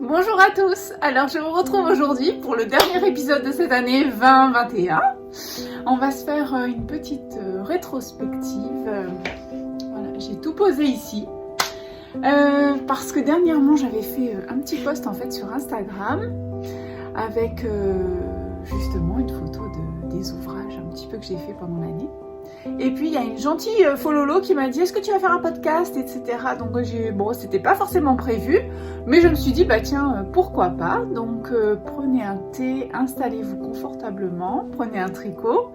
Bonjour à tous, alors je vous retrouve aujourd'hui pour le dernier épisode de cette année 2021. On va se faire une petite rétrospective. Voilà, j'ai tout posé ici. Parce que dernièrement j'avais fait un petit post en fait sur Instagram avec justement une photo des ouvrages un petit peu que j'ai fait pendant l'année. Et puis il y a une gentille fololo qui m'a dit est-ce que tu vas faire un podcast, etc. Donc bon, c'était pas forcément prévu, mais je me suis dit bah tiens, pourquoi pas. Donc prenez un thé, installez-vous confortablement, prenez un tricot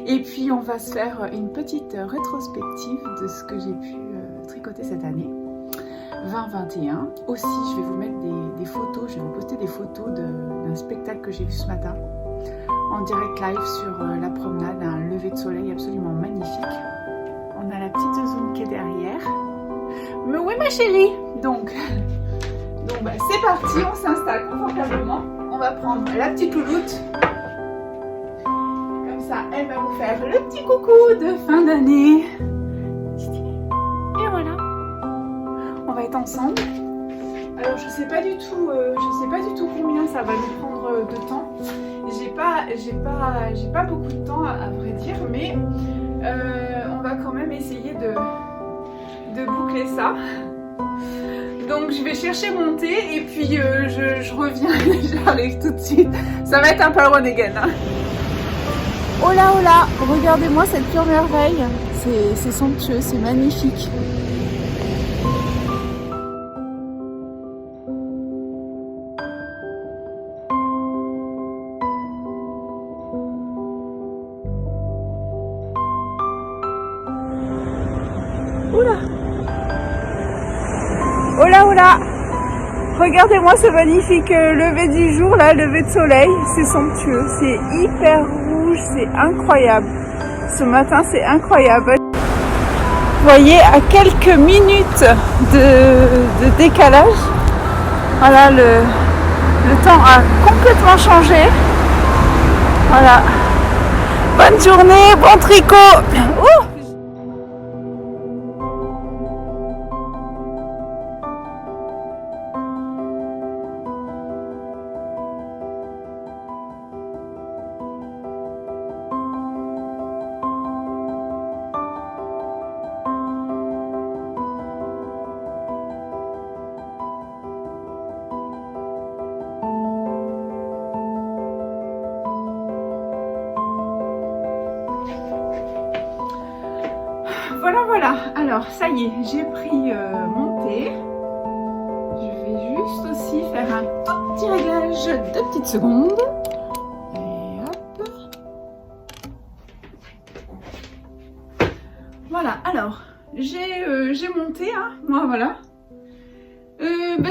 et puis on va se faire une petite rétrospective de ce que j'ai pu tricoter cette année 2021. Aussi je vais vous mettre des photos, je vais vous poster des photos d'un spectacle que j'ai vu ce matin en direct live sur la promenade, un lever de soleil absolument magnifique. On a la petite Zoom qui est derrière. Mais oui ma chérie. Donc bah, c'est parti, on s'installe confortablement. On va prendre la petite louloute. Comme ça, elle va vous faire le petit coucou de fin d'année. Et voilà. On va être ensemble. Alors je sais pas du tout combien ça va nous prendre de temps. J'ai pas beaucoup de temps à vrai dire, mais on va quand même essayer de boucler ça. Donc je vais chercher mon thé et puis je reviens, j'arrive tout de suite. Ça va être un power on again. Hein. Oh là, regardez-moi cette pure merveille. C'est somptueux, c'est magnifique. Oula, regardez-moi ce magnifique lever du jour là, lever de soleil, c'est somptueux, c'est hyper rouge, c'est incroyable. Ce matin c'est incroyable. Vous voyez à quelques minutes de décalage, voilà le temps a complètement changé. Voilà. Bonne journée, bon tricot. Ouh. Voilà, alors ça y est, j'ai pris mon thé. Je vais juste aussi faire un tout petit réglage de petites secondes. Et hop. Voilà, alors, j'ai mon thé, hein, moi voilà.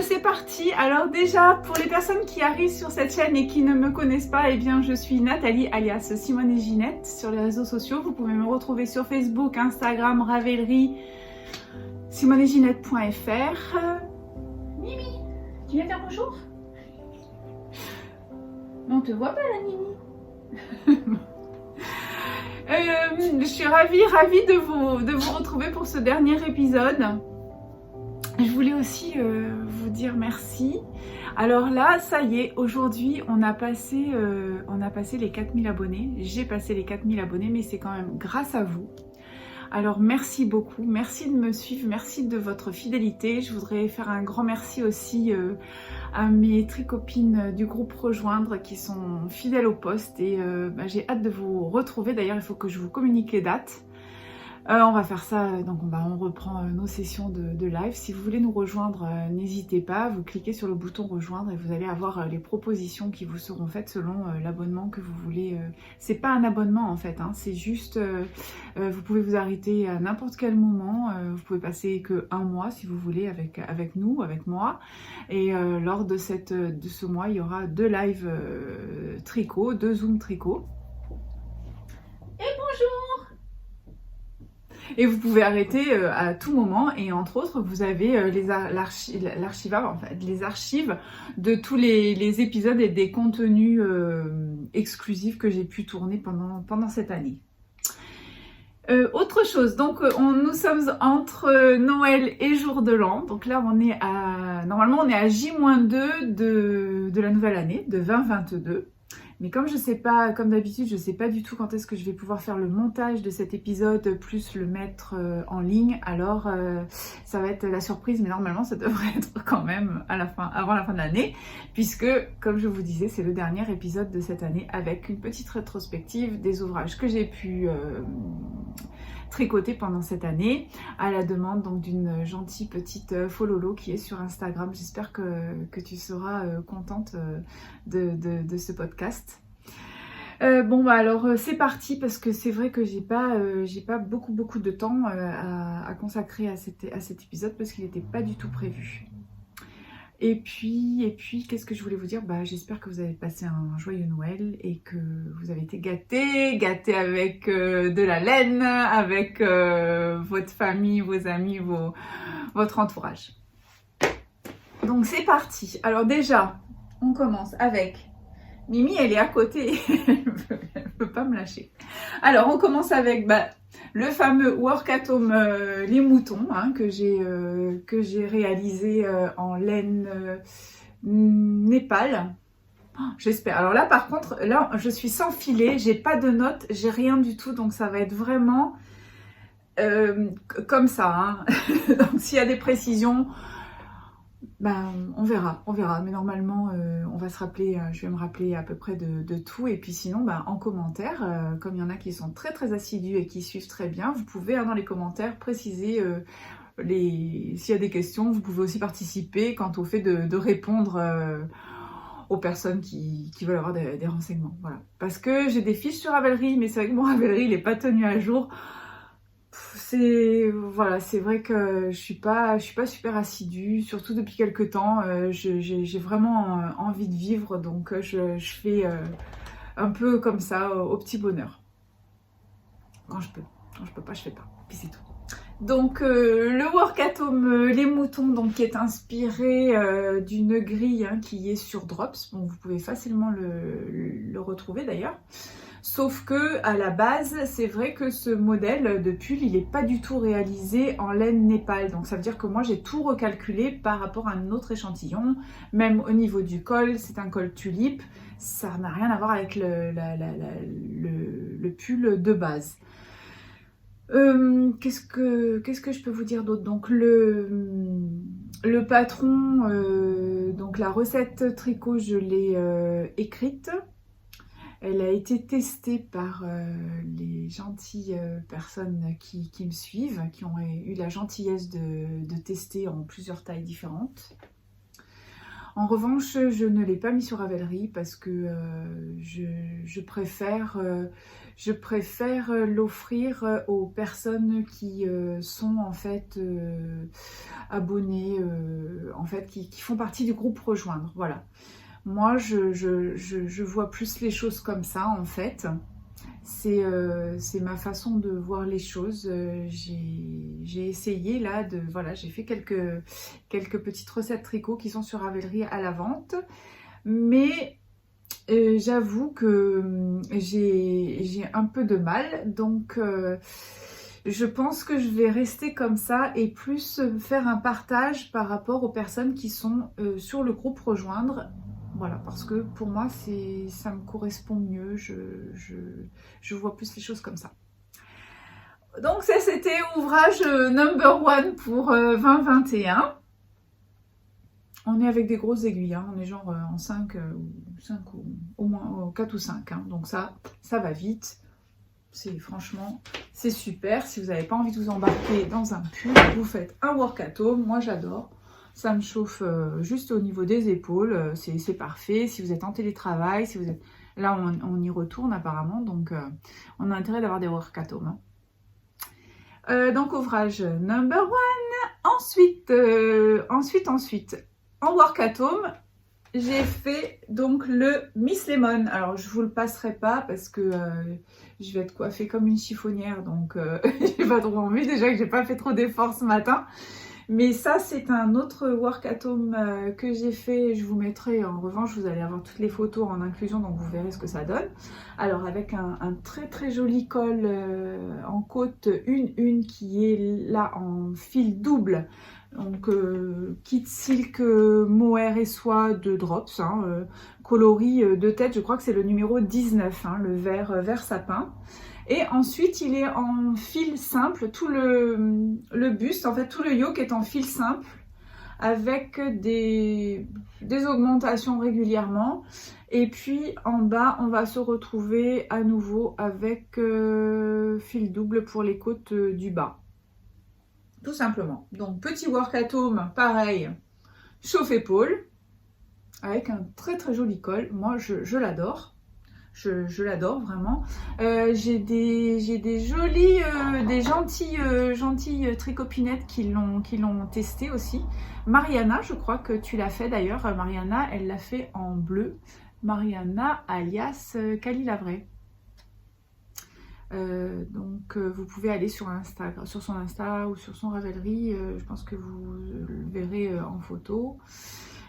C'est parti. Alors déjà, pour les personnes qui arrivent sur cette chaîne et qui ne me connaissent pas, eh bien je suis Nathalie alias Simone et Ginette sur les réseaux sociaux. Vous pouvez me retrouver sur Facebook, Instagram, Ravelry, simoneetginette.fr. Mimi, tu viens dire bonjour? On te voit pas la Mimi. Je suis ravie de vous retrouver pour ce dernier épisode. Je voulais aussi vous dire merci. Alors là, ça y est, aujourd'hui, on a passé les 4000 abonnés. J'ai passé les 4000 abonnés, mais c'est quand même grâce à vous. Alors merci beaucoup, merci de me suivre, merci de votre fidélité. Je voudrais faire un grand merci aussi à mes tricopines du groupe Rejoindre qui sont fidèles au poste et j'ai hâte de vous retrouver. D'ailleurs, il faut que je vous communique les dates. On va faire ça, donc on reprend nos sessions de live. Si vous voulez nous rejoindre, n'hésitez pas, vous cliquez sur le bouton rejoindre et vous allez avoir les propositions qui vous seront faites selon l'abonnement que vous voulez. C'est pas un abonnement en fait, hein, c'est juste, vous pouvez vous arrêter à n'importe quel moment, vous pouvez passer que un mois si vous voulez avec nous, avec moi. Et lors de ce mois, il y aura 2 live tricot, 2 Zoom tricot. Et bonjour! Et vous pouvez arrêter à tout moment et entre autres vous avez les archives de tous les épisodes et des contenus exclusifs que j'ai pu tourner pendant cette année. Autre chose, donc nous sommes entre Noël et Jour de l'An. Donc là, normalement, on est à J-2 de la nouvelle année, de 2022. Mais comme je sais pas, comme d'habitude, je sais pas du tout quand est-ce que je vais pouvoir faire le montage de cet épisode, plus le mettre en ligne. Alors, ça va être la surprise, mais normalement, ça devrait être quand même avant la fin de l'année, puisque, comme je vous disais, c'est le dernier épisode de cette année avec une petite rétrospective des ouvrages que j'ai pu tricoter pendant cette année, à la demande donc d'une gentille petite Fololo qui est sur Instagram. J'espère que tu seras contente de ce podcast. Bon bah alors c'est parti, parce que c'est vrai que j'ai pas beaucoup de temps à consacrer à cet épisode, parce qu'il n'était pas du tout prévu. Et puis, qu'est-ce que je voulais vous dire? Bah, j'espère que vous avez passé un joyeux Noël et que vous avez été gâtés avec de la laine, avec votre famille, vos amis, votre entourage. Donc c'est parti. Alors déjà, on commence avec Mimi, elle est à côté, elle peut pas me lâcher. Alors on commence avec le fameux work at home les moutons, hein, que j'ai réalisé en laine Népal. Oh, j'espère. Alors là par contre, là je suis sans filet, j'ai pas de notes, j'ai rien du tout, donc ça va être vraiment comme ça, hein. Donc s'il y a des précisions, on verra. Mais normalement, on va se rappeler, je vais me rappeler à peu près de tout. Et puis sinon, en commentaire, comme il y en a qui sont très très assidus et qui suivent très bien, vous pouvez dans les commentaires préciser s'il y a des questions. Vous pouvez aussi participer quant au fait de répondre aux personnes qui veulent avoir des renseignements. Voilà. Parce que j'ai des fiches sur Ravelry, mais c'est vrai que mon Ravelry, il n'est pas tenu à jour. C'est vrai que je suis pas super assidue, surtout depuis quelques temps. J'ai vraiment envie de vivre, donc je fais un peu comme ça, au petit bonheur. Quand je peux pas, je fais pas. Puis c'est tout. Donc le work at home les moutons, donc qui est inspiré d'une grille, hein, qui est sur Drops. Bon, vous pouvez facilement le retrouver d'ailleurs. Sauf que à la base, c'est vrai que ce modèle de pull, il n'est pas du tout réalisé en laine Népal. Donc ça veut dire que moi, j'ai tout recalculé par rapport à un autre échantillon. Même au niveau du col, c'est un col tulipe. Ça n'a rien à voir avec le pull de base. Qu'est-ce que je peux vous dire d'autre? Donc le patron, donc la recette tricot, je l'ai écrite. Elle a été testée par les gentilles personnes qui me suivent, qui ont eu la gentillesse de tester en plusieurs tailles différentes. En revanche, je ne l'ai pas mis sur Ravelry parce que je préfère l'offrir aux personnes qui sont en fait abonnées, en fait, qui font partie du groupe Rejoindre. Voilà. Moi, je vois plus les choses comme ça, en fait. C'est ma façon de voir les choses. J'ai essayé là j'ai fait quelques petites recettes tricot qui sont sur Ravelry à la vente. Mais j'avoue que j'ai un peu de mal. Donc je pense que je vais rester comme ça et plus faire un partage par rapport aux personnes qui sont sur le groupe Rejoindre. Voilà, parce que pour moi, ça me correspond mieux, je vois plus les choses comme ça. Donc ça, c'était ouvrage number 1 pour 2021. On est avec des grosses aiguilles, hein. On est genre en 5 ou au moins 4 ou 5. Hein. Donc ça va vite. Franchement, c'est super. Si vous n'avez pas envie de vous embarquer dans un pull, vous faites un work at home. Moi, j'adore. Ça me chauffe juste au niveau des épaules, c'est parfait. Si vous êtes en télétravail, si vous êtes... Là, on y retourne apparemment, donc on a intérêt d'avoir des work at home. Hein. Donc, ouvrage number 1. Ensuite, en work at home, j'ai fait donc le Miss Lemon. Alors, je vous le passerai pas parce que je vais être coiffée comme une chiffonnière, donc j'ai pas trop envie. Déjà que j'ai pas fait trop d'efforts ce matin. Mais ça, c'est un autre work at home que j'ai fait. Je vous mettrai, en revanche, vous allez avoir toutes les photos en inclusion, donc vous verrez ce que ça donne. Alors, avec un très très joli col en côte une qui est là en fil double. Donc, kit silk mohair et soie de Drops, coloris de tête, je crois que c'est le numéro 19, le vert sapin. Et ensuite, il est en fil simple, tout le buste, en fait, tout le yoke est en fil simple, avec des augmentations régulièrement. Et puis, en bas, on va se retrouver à nouveau avec fil double pour les côtes du bas. Tout simplement. Donc, petit work at home, pareil, chauffe-épaule, avec un très très joli col. Moi, je l'adore. Je l'adore vraiment. J'ai des jolies, des gentilles tricopinettes qui l'ont testé aussi. Mariana, je crois que tu l'as fait d'ailleurs. Mariana, elle l'a fait en bleu. Mariana alias Cali Lavray. Donc vous pouvez aller sur son Insta ou sur son Ravelry. Je pense que vous le verrez en photo.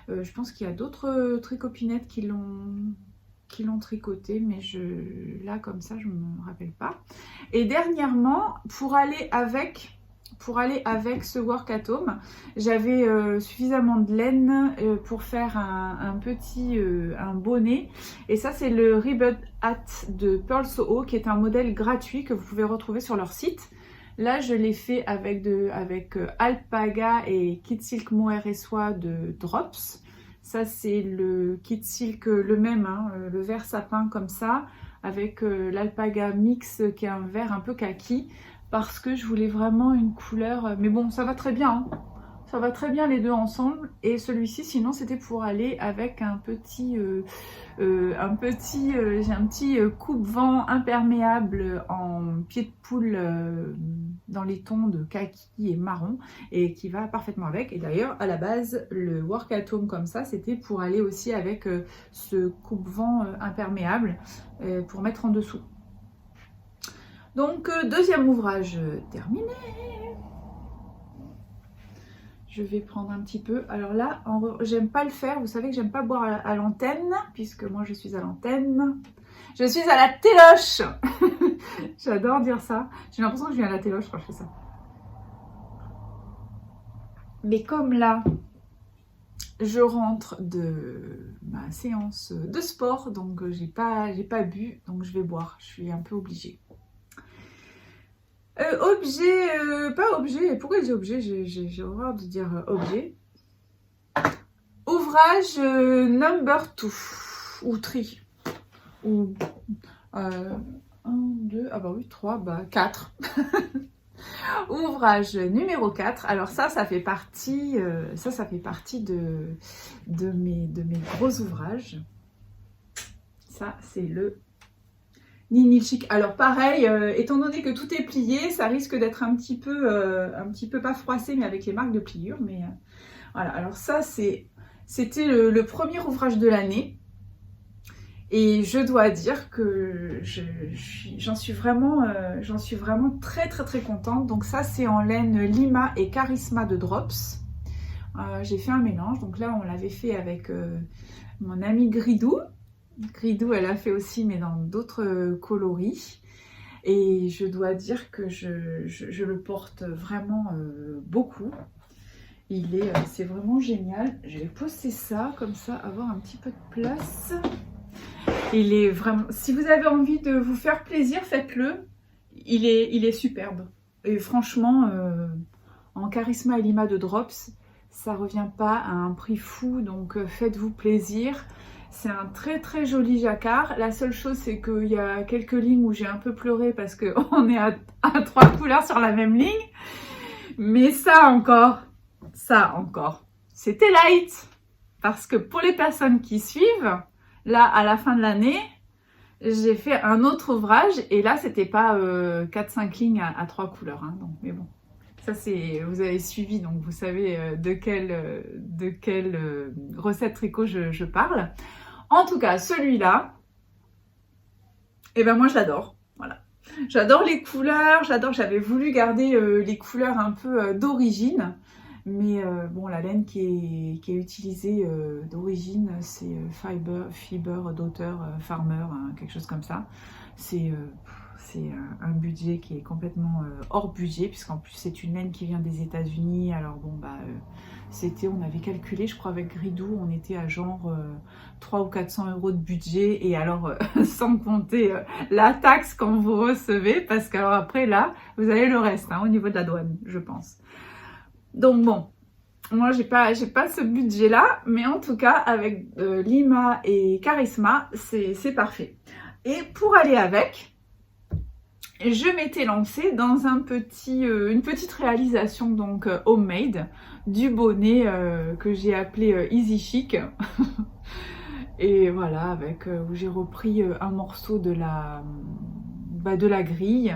Je pense qu'il y a d'autres tricopinettes qui l'ont tricoté, mais là comme ça je me rappelle pas. Et dernièrement, pour aller avec ce work at home, j'avais suffisamment de laine pour faire un bonnet. Et ça, c'est le Ribbon Hat de Pearl Soho, qui est un modèle gratuit que vous pouvez retrouver sur leur site. Là, je l'ai fait avec Alpaga et Kit Silk mohair et soie de Drops. Ça, c'est le Kit Silk, le même, le vert sapin comme ça, avec l'Alpaga mix qui est un vert un peu kaki, parce que je voulais vraiment une couleur. Mais bon, ça va très bien, ça va très bien les deux ensemble. Et celui-ci, sinon, c'était pour aller avec un petit j'ai un petit coupe-vent imperméable en pied de poule dans les tons de kaki et marron, et qui va parfaitement avec. Et d'ailleurs, à la base, le work at home comme ça, c'était pour aller aussi avec ce coupe-vent imperméable pour mettre en dessous. Donc, deuxième ouvrage terminé. Je vais prendre un petit peu. Alors là, j'aime pas le faire. Vous savez que j'aime pas boire à l'antenne, puisque moi je suis à l'antenne. Je suis à la téloche. J'adore dire ça. J'ai l'impression que je viens à la téloche quand je fais ça. Mais comme là, je rentre de ma séance de sport, donc j'ai pas bu, donc je vais boire. Je suis un peu obligée. Pas objet, pourquoi je dis objet? J'ai horreur de dire objet. Ouvrage number 2, ou 3, ou 1, 2, ah bah oui, 3, bah 4. Ouvrage numéro 4. Alors ça fait partie, de mes gros ouvrages. Ça, c'est le Nini Chic. Alors pareil, étant donné que tout est plié, ça risque d'être un petit peu pas froissé, mais avec les marques de pliure. Mais voilà. Alors ça, c'était le premier ouvrage de l'année, et je dois dire que j'en suis vraiment très très très contente. Donc ça, c'est en laine Lima et Charisma de Drops. J'ai fait un mélange. Donc là, on l'avait fait avec mon amie Gridou. Gridou, elle a fait aussi, mais dans d'autres coloris. Et je dois dire que je le porte vraiment beaucoup. C'est vraiment génial. Je vais poser ça, comme ça, avoir un petit peu de place. Il est vraiment... Si vous avez envie de vous faire plaisir, faites-le. Il est superbe. Et franchement, en Charisma et Lima de Drops, ça revient pas à un prix fou. Donc faites-vous plaisir. C'est un très très joli jacquard. La seule chose, c'est qu'il y a quelques lignes où j'ai un peu pleuré parce qu'on est à 3 couleurs sur la même ligne. Mais ça encore, c'était light. Parce que pour les personnes qui suivent, là, à la fin de l'année, j'ai fait un autre ouvrage. Et là, c'était pas 4-5 lignes à 3 couleurs. Donc, mais bon, ça c'est... Vous avez suivi, donc vous savez de quelle recette tricot je parle. En tout cas, celui-là, eh ben moi je l'adore. Voilà. J'adore les couleurs, j'avais voulu garder les couleurs un peu d'origine. Mais bon, la laine qui est utilisée d'origine, c'est Fiber Daughter Farmer, hein, quelque chose comme ça. C'est un budget qui est complètement hors budget, puisqu'en plus c'est une laine qui vient des États-Unis. Alors bon, bah, on avait calculé, je crois avec Gridou, on était à genre 300 ou 400 euros de budget, et alors sans compter la taxe quand vous recevez, parce qu'alors après là, vous avez le reste hein, au niveau de la douane, je pense. Donc bon, moi j'ai pas ce budget là, mais en tout cas avec Lima et Charisma, c'est parfait. Et pour aller avec, je m'étais lancée dans une petite réalisation donc homemade du bonnet que j'ai appelé Easy Chic. Et voilà, avec où j'ai repris un morceau de la grille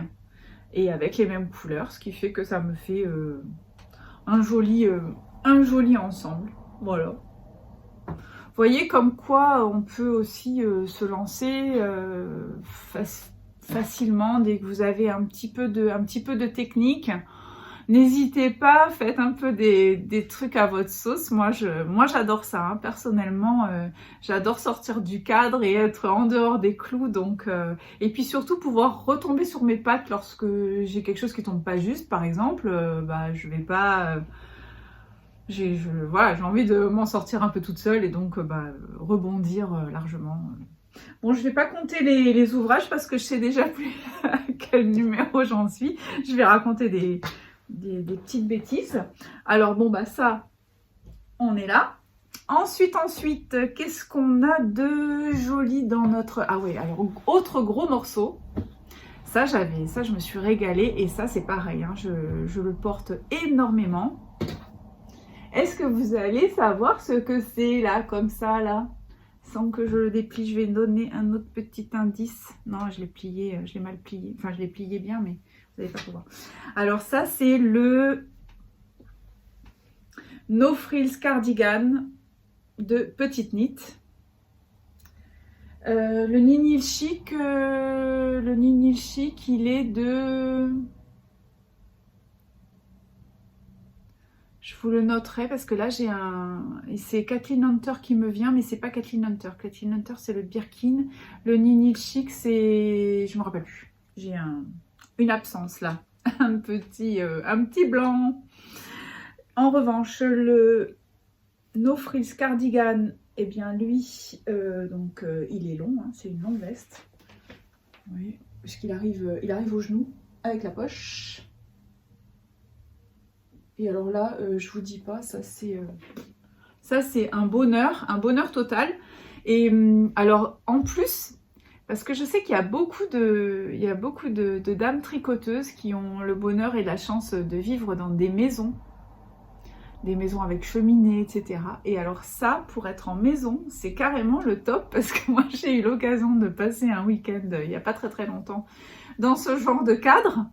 et avec les mêmes couleurs, ce qui fait que ça me fait un joli ensemble. Voilà. Vous voyez comme quoi on peut aussi se lancer facilement dès que vous avez un petit peu de technique. N'hésitez pas, faites un peu des trucs à votre sauce. Moi j'adore ça, hein. Personnellement, j'adore sortir du cadre et être en dehors des clous. Donc, et puis surtout pouvoir retomber sur mes pattes lorsque j'ai quelque chose qui tombe pas juste, par exemple. Bah, je vais pas... voilà, j'ai envie de m'en sortir un peu toute seule et donc bah, rebondir largement. Bon, je vais pas compter les ouvrages parce que je sais déjà plus à quel numéro j'en suis. Je vais raconter des petites bêtises. Alors bon, bah ça, on est là. Ensuite, qu'est-ce qu'on a de joli dans notre... Ah oui, alors autre gros morceau. Ça, je me suis régalée et ça, c'est pareil. Hein, je le porte énormément. Est-ce que vous allez savoir ce que c'est là, comme ça, là? Sans que je le déplie, je vais donner un autre petit indice. Non, je l'ai plié, je l'ai mal plié. Enfin, je l'ai plié bien, mais vous n'allez pas pouvoir. Alors ça, c'est le No Frills Cardigan de Petite Knit. Le Ninil Chic, il est de... Je vous le noterai parce que là j'ai c'est Kathleen Hunter qui me vient, mais c'est pas Kathleen Hunter. Kathleen Hunter c'est le Birkin. Le Ninil Chic c'est... Je me rappelle plus. J'ai une absence là. un petit blanc. En revanche, le No Frills Cardigan, eh bien lui, il est long, hein, c'est une longue veste. Oui, puisqu'il arrive, au genou avec la poche. Et alors là, je vous dis pas, ça c'est un bonheur total. Et alors en plus, parce que je sais qu'il y a beaucoup de dames tricoteuses qui ont le bonheur et la chance de vivre dans des maisons avec cheminée, etc. Et alors ça, pour être en maison, c'est carrément le top, parce que moi j'ai eu l'occasion de passer un week-end il n'y a pas très longtemps dans ce genre de cadre.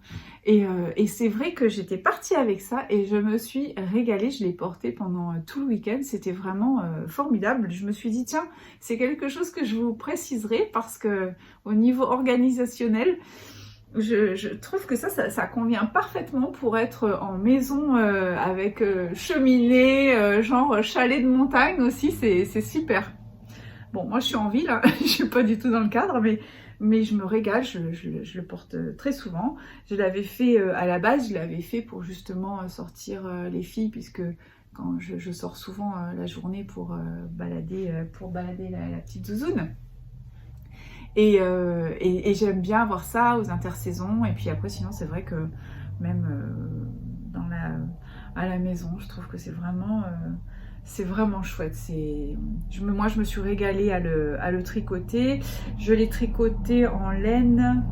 Et c'est vrai que j'étais partie avec ça et je me suis régalée. Je l'ai porté pendant tout le week-end. C'était vraiment formidable. Je me suis dit, tiens, c'est quelque chose que je vous préciserai parce que au niveau organisationnel, je trouve que ça convient parfaitement pour être en maison avec cheminée, genre chalet de montagne aussi. C'est super. Bon, moi je suis en ville, hein. Je suis pas du tout dans le cadre, mais je me régale, je le porte très souvent. Je l'avais fait à la base, je l'avais fait pour justement sortir les filles, puisque quand je sors souvent la journée pour balader la petite zouzoune. Et j'aime bien avoir ça aux intersaisons. Et puis après, sinon, c'est vrai que même à la maison, je trouve que c'est vraiment chouette. Moi, je me suis régalée à le tricoter. Je l'ai tricoté en laine.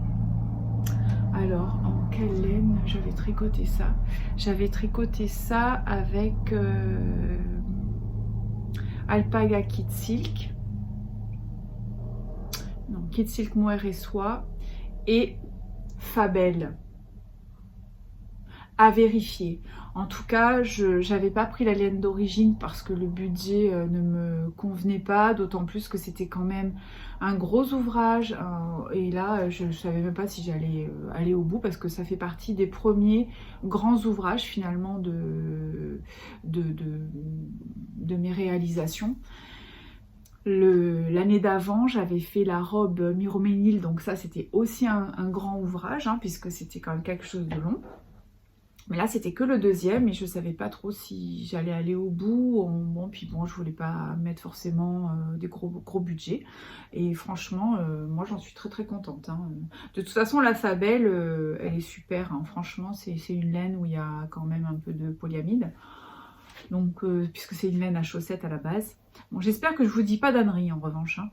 Alors, en quelle laine j'avais tricoté ça? J'avais tricoté ça avec Alpaga Kid Silk. Non, Kid Silk Mohair et Soie et Fabelle. à vérifier. En tout cas, je n'avais pas pris la laine d'origine parce que le budget ne me convenait pas, d'autant plus que c'était quand même un gros ouvrage. Et là, je ne savais même pas si j'allais aller au bout parce que ça fait partie des premiers grands ouvrages finalement de mes réalisations. L'année d'avant, j'avais fait la robe Miroménil, donc ça c'était aussi un grand ouvrage, hein, puisque c'était quand même quelque chose de long. Mais là, c'était que le deuxième et je ne savais pas trop si j'allais aller au bout. Bon, puis bon, je voulais pas mettre forcément des gros budgets. Et franchement, moi, j'en suis très très contente. Hein. De toute façon, la Fabelle, elle est super. Hein. Franchement, c'est une laine où il y a quand même un peu de polyamide. Donc, puisque c'est une laine à chaussettes à la base. Bon, j'espère que je vous dis pas d'ânerie en revanche. Hein.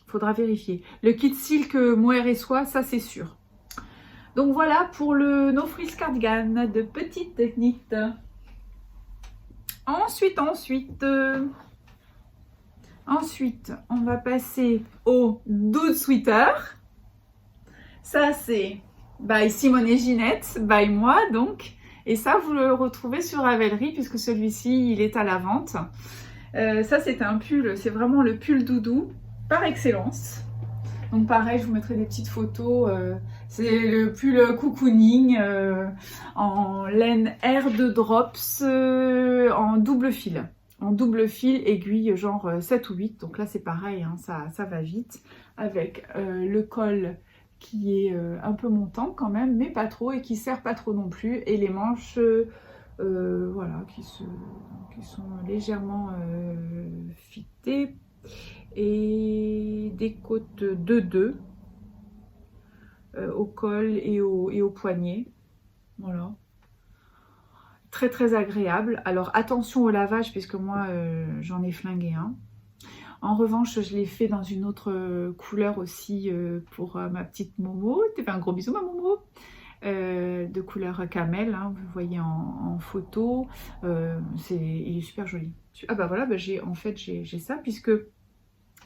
Faudra vérifier. Le kit silk mohair et soie, ça c'est sûr. Donc voilà pour le No Frills Cardigan de petite knit. Ensuite, on va passer au Dude Sweater. Ça c'est by Simone et Ginette, by moi donc. Et ça vous le retrouvez sur Ravelry puisque celui-ci il est à la vente. Ça c'est un pull, c'est vraiment le pull doudou par excellence. Donc pareil, je vous mettrai des petites photos. C'est le pull cocooning en laine Air de Drops en double fil. En double fil, aiguille genre 7 ou 8. Donc là c'est pareil, hein, ça va vite. Avec le col qui est un peu montant quand même, mais pas trop et qui sert pas trop non plus. Et les manches, voilà, qui sont légèrement fitées. Et des côtes 2-2 au col et au poignet. Voilà. Très très agréable. Alors attention au lavage puisque moi j'en ai flingué un. En revanche, je l'ai fait dans une autre couleur aussi pour ma petite Momo. Tu fais un gros bisou ma Momo. De couleur camel, hein, vous voyez en photo. Il est super joli. Ah bah voilà, bah en fait j'ai ça puisque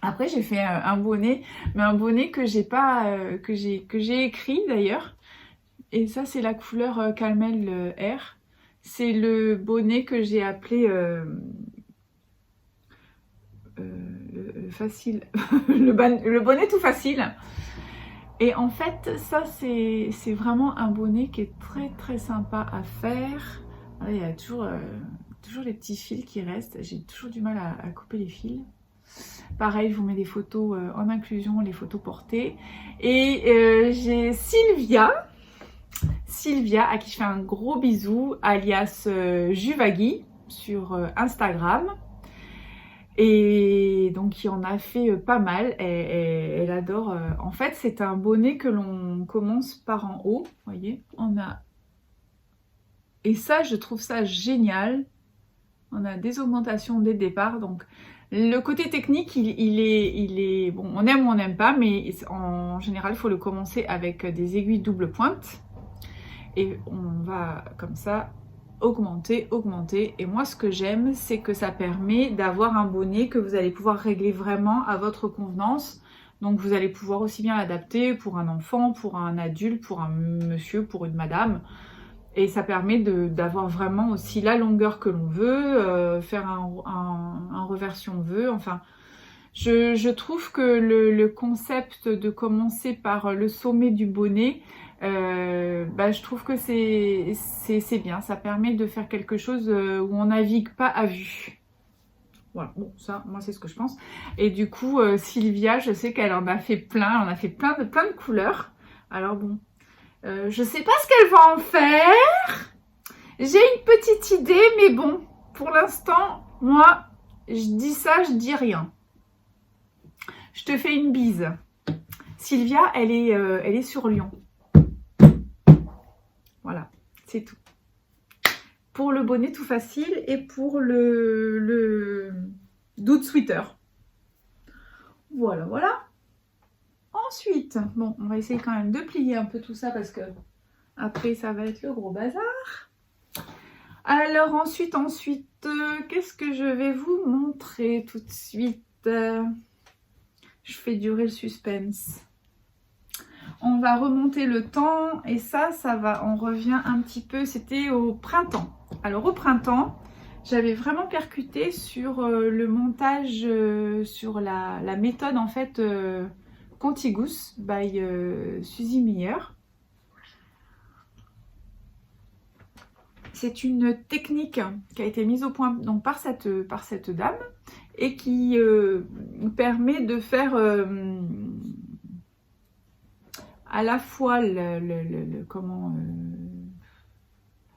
après j'ai fait un bonnet, mais un bonnet que j'ai pas que j'ai écrit d'ailleurs. Et ça c'est la couleur Camel Air. C'est le bonnet que j'ai appelé facile, le bonnet tout facile. Et en fait ça c'est vraiment un bonnet qui est très très sympa à faire. Il y a toujours les petits fils qui restent. J'ai toujours du mal à couper les fils. Pareil, je vous mets des photos en inclusion, les photos portées. Et j'ai Sylvia, à qui je fais un gros bisou, alias Juvagui, sur Instagram. Et donc, qui en a fait pas mal. Elle adore. En fait, c'est un bonnet que l'on commence par en haut. Vous voyez, on a... Et ça, je trouve ça génial. On a des augmentations dès le départ, donc... Le côté technique, il est bon, on aime ou on n'aime pas, mais en général, il faut le commencer avec des aiguilles double pointe. Et on va comme ça augmenter. Et moi, ce que j'aime, c'est que ça permet d'avoir un bonnet que vous allez pouvoir régler vraiment à votre convenance. Donc, vous allez pouvoir aussi bien l'adapter pour un enfant, pour un adulte, pour un monsieur, pour une madame. Et ça permet d'avoir vraiment aussi la longueur que l'on veut, faire un revers si on veut. Enfin, je trouve que le concept de commencer par le sommet du bonnet, je trouve que c'est bien. Ça permet de faire quelque chose où on navigue pas à vue. Voilà, bon, ça, moi, c'est ce que je pense. Et du coup, Sylvia, je sais qu'elle en a fait plein. Elle en a fait plein de couleurs. Alors bon... je sais pas ce qu'elle va en faire. J'ai une petite idée, mais bon, pour l'instant, moi, je dis ça, je dis rien. Je te fais une bise. Sylvia, elle est sur Lyon. Voilà, c'est tout. Pour le bonnet tout facile et pour le Dude Sweater. Voilà, voilà. Ensuite, bon, on va essayer quand même de plier un peu tout ça parce que après ça va être le gros bazar. Alors ensuite, qu'est-ce que je vais vous montrer tout de suite? Je fais durer le suspense. On va remonter le temps et ça va, on revient un petit peu, c'était au printemps. Alors au printemps, j'avais vraiment percuté sur le montage, sur la méthode en fait Contigus by Suzy Meyer. C'est une technique qui a été mise au point donc, par cette dame et qui permet de faire à la fois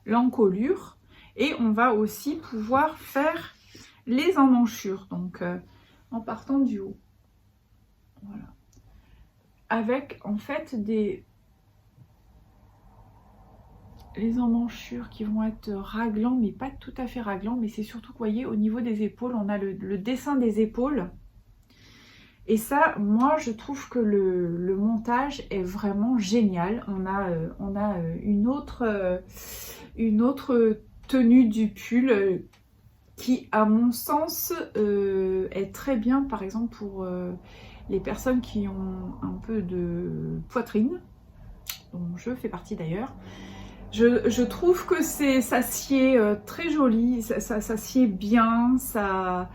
l'encolure et on va aussi pouvoir faire les emmanchures. Donc en partant du haut. Voilà. Avec en fait les emmanchures qui vont être raglants, mais pas tout à fait raglants, mais c'est surtout, vous voyez, au niveau des épaules, on a le dessin des épaules. Et ça, moi, je trouve que le montage est vraiment génial. On a une autre tenue du pull qui, à mon sens, est très bien, par exemple, pour les personnes qui ont un peu de poitrine, dont je fais partie d'ailleurs. Je trouve que ça sied très joli, ça sied bien, ça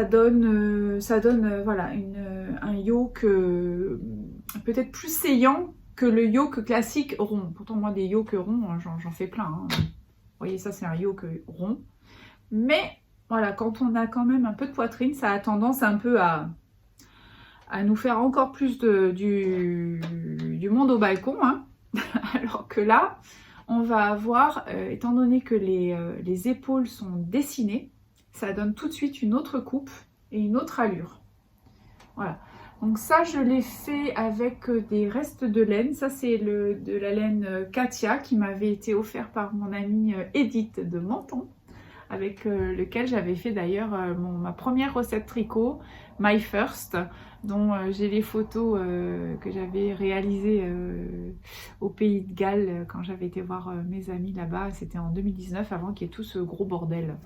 donne voilà, un yoke peut-être plus saillant que le yoke classique rond. Pourtant moi des yokes ronds, j'en fais plein. Hein. Vous voyez ça c'est un yoke rond. Mais voilà, quand on a quand même un peu de poitrine, ça a tendance un peu à nous faire encore plus du monde au balcon. Hein. Alors que là, on va avoir, étant donné que les épaules sont dessinées, ça donne tout de suite une autre coupe et une autre allure. Voilà. Donc ça, je l'ai fait avec des restes de laine. Ça, c'est de la laine Katia qui m'avait été offert par mon amie Edith de Menton, avec lequel j'avais fait d'ailleurs ma première recette tricot, My First, dont j'ai les photos que j'avais réalisées au Pays de Galles quand j'avais été voir mes amis là-bas. C'était en 2019, avant qu'il y ait tout ce gros bordel.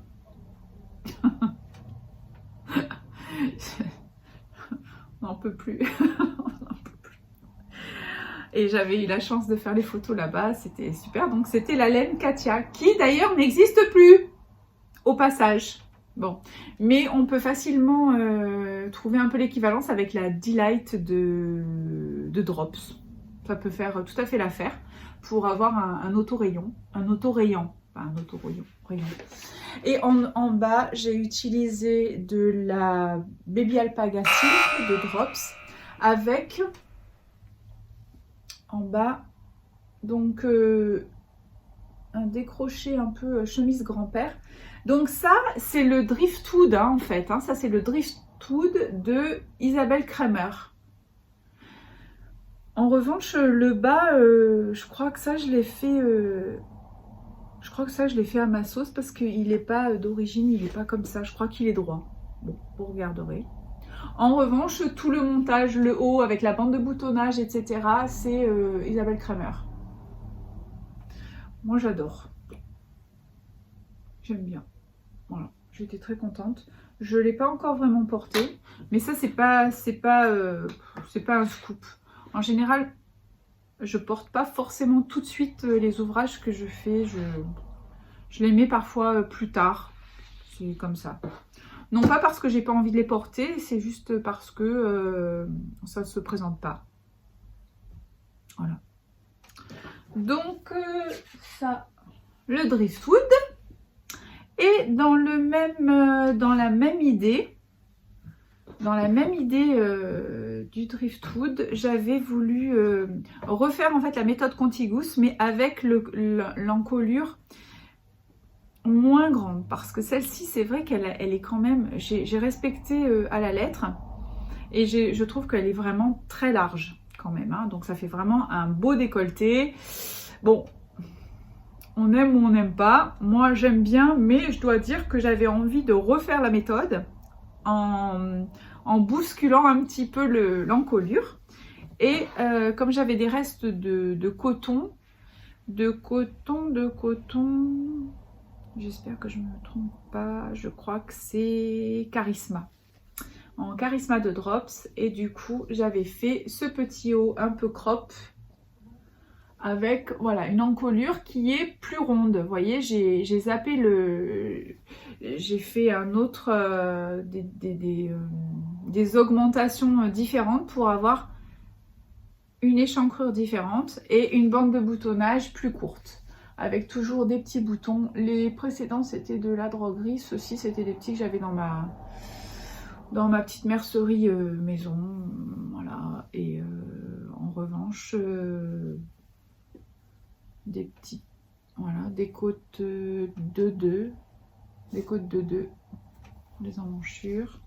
On n'en peut plus. Et j'avais eu la chance de faire les photos là-bas, c'était super. Donc c'était la laine Katia, qui d'ailleurs n'existe plus, au passage. Bon, mais on peut facilement trouver un peu l'équivalence avec la Delight de Drops. Ça peut faire tout à fait l'affaire pour avoir un auto-rayon, pas un auto-rayon. Et en bas, j'ai utilisé de la Baby Alpaga Silk de Drops avec en bas donc un décroché un peu chemise grand-père. Donc ça, c'est le Driftwood hein, en fait. Hein. Ça, c'est le Driftwood de Isabelle Kramer. En revanche, le bas, je crois que ça, je l'ai fait... je crois que ça, je l'ai fait à ma sauce parce qu'il n'est pas d'origine, il n'est pas comme ça. Je crois qu'il est droit. Bon, vous regarderez. En revanche, tout le montage, le haut avec la bande de boutonnage, etc., c'est Isabelle Kramer. Moi, j'adore. J'aime bien. Voilà, j'étais très contente. Je ne l'ai pas encore vraiment porté, mais ça, c'est pas un scoop. En général, je porte pas forcément tout de suite les ouvrages que je fais. Je les mets parfois plus tard. C'est comme ça. Non pas parce que j'ai pas envie de les porter, c'est juste parce que ça ne se présente pas. Voilà. Donc ça, le Driftwood. Et dans la même idée du Driftwood, j'avais voulu refaire en fait la méthode Contigus, mais avec l'encolure moins grande, parce que celle-ci, c'est vrai qu'elle est quand même, j'ai respecté à la lettre, et je trouve qu'elle est vraiment très large quand même, hein, donc ça fait vraiment un beau décolleté. Bon, on aime ou on n'aime pas, moi j'aime bien, mais je dois dire que j'avais envie de refaire la méthode en bousculant un petit peu l'encolure, et comme j'avais des restes de coton, j'espère que je ne me trompe pas, je crois que c'est Charisma. en Charisma de Drops. Et du coup, j'avais fait ce petit haut un peu crop avec voilà une encolure qui est plus ronde. Vous voyez, j'ai zappé j'ai fait un autre des augmentations différentes pour avoir une échancrure différente et une bande de boutonnage plus courte avec toujours des petits boutons. Les précédents c'était de la droguerie, ceux-ci c'était des petits que j'avais dans ma petite mercerie maison, voilà. Et en revanche des petits, voilà, des côtes de 2, des côtes de 2, des emmanchures.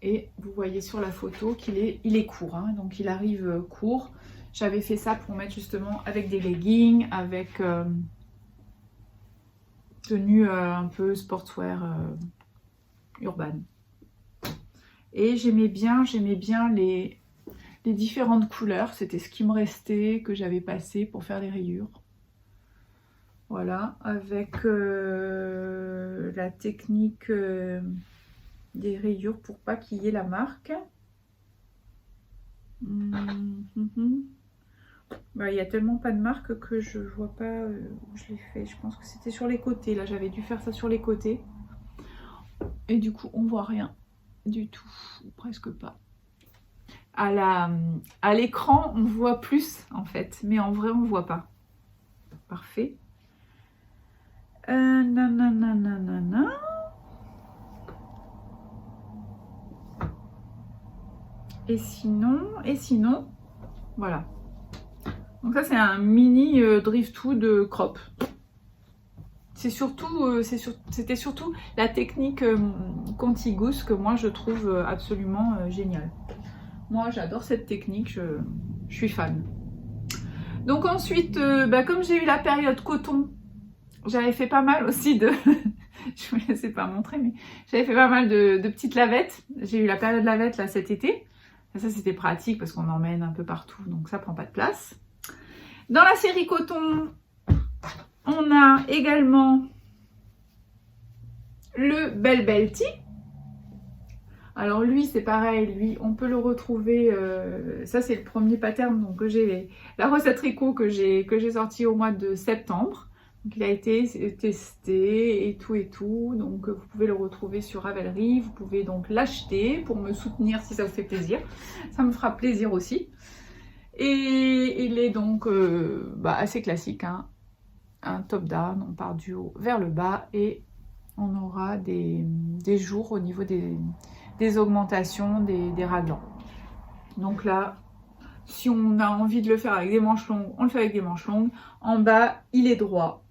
Et vous voyez sur la photo qu'il est court, hein, donc il arrive court. J'avais fait ça pour mettre justement avec des leggings, avec tenue un peu sportswear urbaine. Et j'aimais bien les différentes couleurs. C'était ce qui me restait, que j'avais passé pour faire des rayures. Voilà, avec la technique des rayures pour pas qu'il y ait la marque. Bah, il y a tellement pas de marque que je vois pas où je l'ai fait. Je pense que c'était sur les côtés. Là, j'avais dû faire ça sur les côtés. Et du coup, on voit rien du tout, ou presque pas. À l'écran, on voit plus en fait, mais en vrai, on voit pas. Parfait. Nanana. Et sinon, voilà. Donc ça c'est un mini driftwood crop. C'était surtout la technique Conti Goose que moi je trouve absolument géniale. Moi j'adore cette technique, je suis fan. Donc ensuite, comme j'ai eu la période coton, j'avais fait pas mal aussi de... je ne vous laissais pas montrer, mais j'avais fait pas mal de petites lavettes. J'ai eu la période lavette là cet été. Ça c'était pratique parce qu'on emmène un peu partout, donc ça prend pas de place. Dans la série coton, on a également le Bell Belty. Alors lui c'est pareil, lui on peut le retrouver, ça c'est le premier pattern donc, que j'ai, la recette tricot que j'ai sorti au mois de septembre. Donc il a été testé et tout, donc vous pouvez le retrouver sur Ravelry, vous pouvez donc l'acheter pour me soutenir si ça vous fait plaisir, ça me fera plaisir aussi. Et il est donc assez classique, hein. Un top down, on part du haut vers le bas et on aura des jours au niveau des augmentations, des raglans. Donc là, si on a envie de le faire avec des manches longues, on le fait avec des manches longues. En bas, il est droit.